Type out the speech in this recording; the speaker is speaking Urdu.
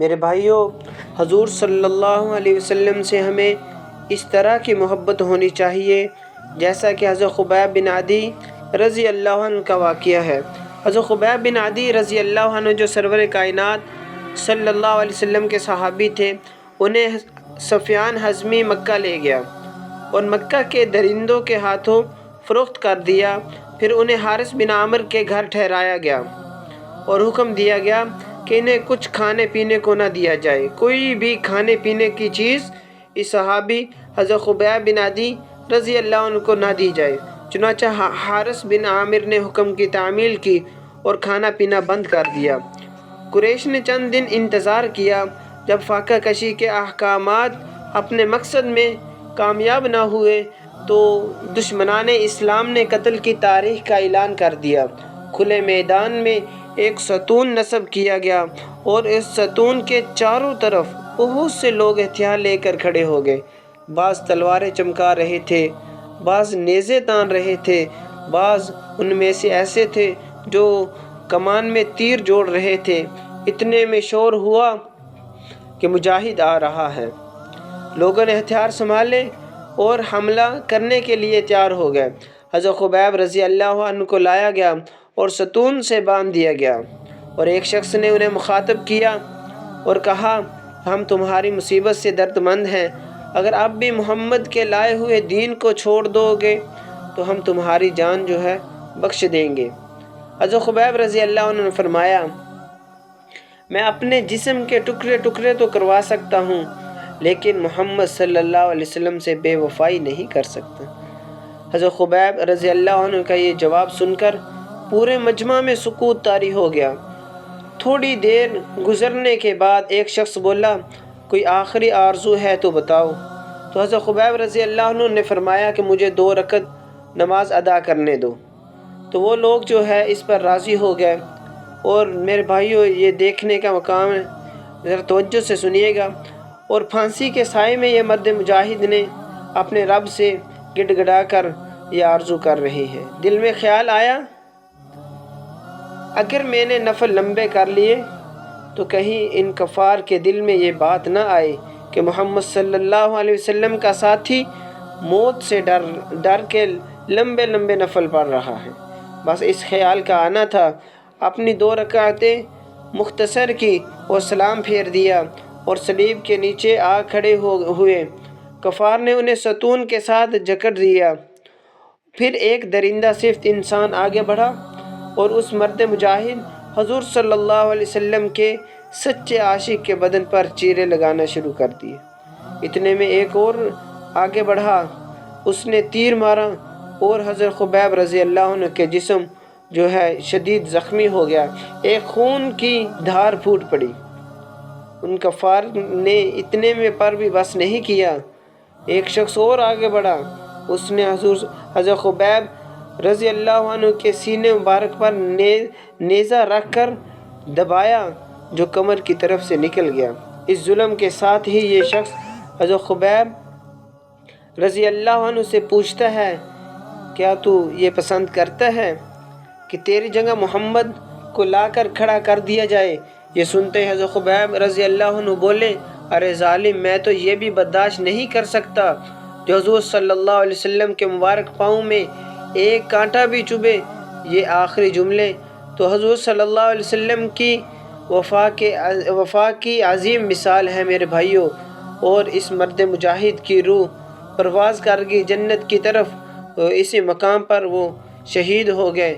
میرے بھائیوں، حضور صلی اللہ علیہ وسلم سے ہمیں اس طرح کی محبت ہونی چاہیے جیسا کہ حضرت خبیب بن عدی رضی اللہ عنہ کا واقعہ ہے۔ حضرت خبیب بن عدی رضی اللہ عنہ جو سرور کائنات صلی اللہ علیہ وسلم کے صحابی تھے، انہیں سفیان حضمی مکہ لے گیا اور مکہ کے درندوں کے ہاتھوں فروخت کر دیا۔ پھر انہیں حارث بن عامر کے گھر ٹھہرایا گیا اور حکم دیا گیا کہ انہیں کچھ کھانے پینے کو نہ دیا جائے، کوئی بھی کھانے پینے کی چیز اس صحابی حضرت خبیب بن عدی رضی اللہ عنہ کو نہ دی جائے۔ چنانچہ حارث بن عامر نے حکم کی تعمیل کی اور کھانا پینا بند کر دیا۔ قریش نے چند دن انتظار کیا۔ جب فاقہ کشی کے احکامات اپنے مقصد میں کامیاب نہ ہوئے تو دشمنان اسلام نے قتل کی تاریخ کا اعلان کر دیا۔ کھلے میدان میں ایک ستون نصب کیا گیا اور اس ستون کے چاروں طرف بہت سے لوگ ہتھیار لے کر کھڑے ہو گئے۔ بعض تلواریں چمکا رہے تھے، بعض نیزے تان رہے تھے، بعض ان میں سے ایسے تھے جو کمان میں تیر جوڑ رہے تھے۔ اتنے میں شور ہوا کہ مجاہد آ رہا ہے۔ لوگوں نے ہتھیار سنبھالے اور حملہ کرنے کے لیے تیار ہو گئے۔ حضرت خبیب رضی اللہ عنہ کو لایا گیا اور ستون سے باندھ دیا گیا، اور ایک شخص نے انہیں مخاطب کیا اور کہا، ہم تمہاری مصیبت سے درد مند ہیں، اگر اب بھی محمد کے لائے ہوئے دین کو چھوڑ دو گے تو ہم تمہاری جان جو ہے بخش دیں گے۔ حضرت خبیب رضی اللہ عنہ نے فرمایا، میں اپنے جسم کے ٹکڑے ٹکڑے تو کروا سکتا ہوں لیکن محمد صلی اللہ علیہ وسلم سے بے وفائی نہیں کر سکتا۔ حضرت خبیب رضی اللہ عنہ کا یہ جواب سن کر پورے مجمع میں سکوت طاری ہو گیا۔ تھوڑی دیر گزرنے کے بعد ایک شخص بولا، کوئی آخری آرزو ہے تو بتاؤ۔ تو حضرت خبیب رضی اللہ عنہ نے فرمایا کہ مجھے 2 رکعت نماز ادا کرنے دو۔ تو وہ لوگ جو ہے اس پر راضی ہو گئے۔ اور میرے بھائیوں، یہ دیکھنے کا مقام ہے، ذرا توجہ سے سنیے گا۔ اور پھانسی کے سائے میں یہ مرد مجاہد نے اپنے رب سے گڑ گڑا کر یہ آرزو کر رہی ہے۔ دل میں خیال آیا، اگر میں نے نفل لمبے کر لیے تو کہیں ان کفار کے دل میں یہ بات نہ آئے کہ محمد صلی اللہ علیہ وسلم کا ساتھی موت سے ڈر کے لمبے لمبے نفل پڑھ رہا ہے۔ بس اس خیال کا آنا تھا۔ اپنی 2 رکعتیں مختصر کی اور سلام پھیر دیا اور صلیب کے نیچے آ کھڑے ہوئے۔ کفار نے انہیں ستون کے ساتھ جکڑ دیا۔ پھر ایک درندہ صفت انسان آگے بڑھا اور اس مرد مجاہد حضور صلی اللہ علیہ وسلم کے سچے عاشق کے بدن پر چیرے لگانا شروع کر دیے۔ اتنے میں ایک اور آگے بڑھا، اس نے تیر مارا اور حضرت خبیب رضی اللہ عنہ کے جسم جو ہے شدید زخمی ہو گیا، ایک خون کی دھار پھوٹ پڑی۔ ان کفار نے اتنے میں پر بھی بس نہیں کیا، ایک شخص اور آگے بڑھا، اس نے حضرت خبیب رضی اللہ عنہ کے سینے مبارک پر نیزہ رکھ کر دبایا جو کمر کی طرف سے نکل گیا۔ اس ظلم کے ساتھ ہی یہ شخص حضرت خبیب رضی اللہ عنہ سے پوچھتا ہے، کیا تو یہ پسند کرتا ہے کہ تیری جگہ محمد کو لا کر کھڑا کر دیا جائے؟ یہ سنتے ہی حضرت خبیب رضی اللہ عنہ بولے، ارے ظالم، میں تو یہ بھی برداشت نہیں کر سکتا جو حضور صلی اللہ علیہ وسلم کے مبارک پاؤں میں ایک کانٹا بھی چبھے۔ یہ آخری جملے تو حضور صلی اللہ علیہ وسلم کی وفا کی عظیم مثال ہے میرے بھائیوں، اور اس مرد مجاہد کی روح پرواز کر گئی جنت کی طرف، اسی مقام پر وہ شہید ہو گئے۔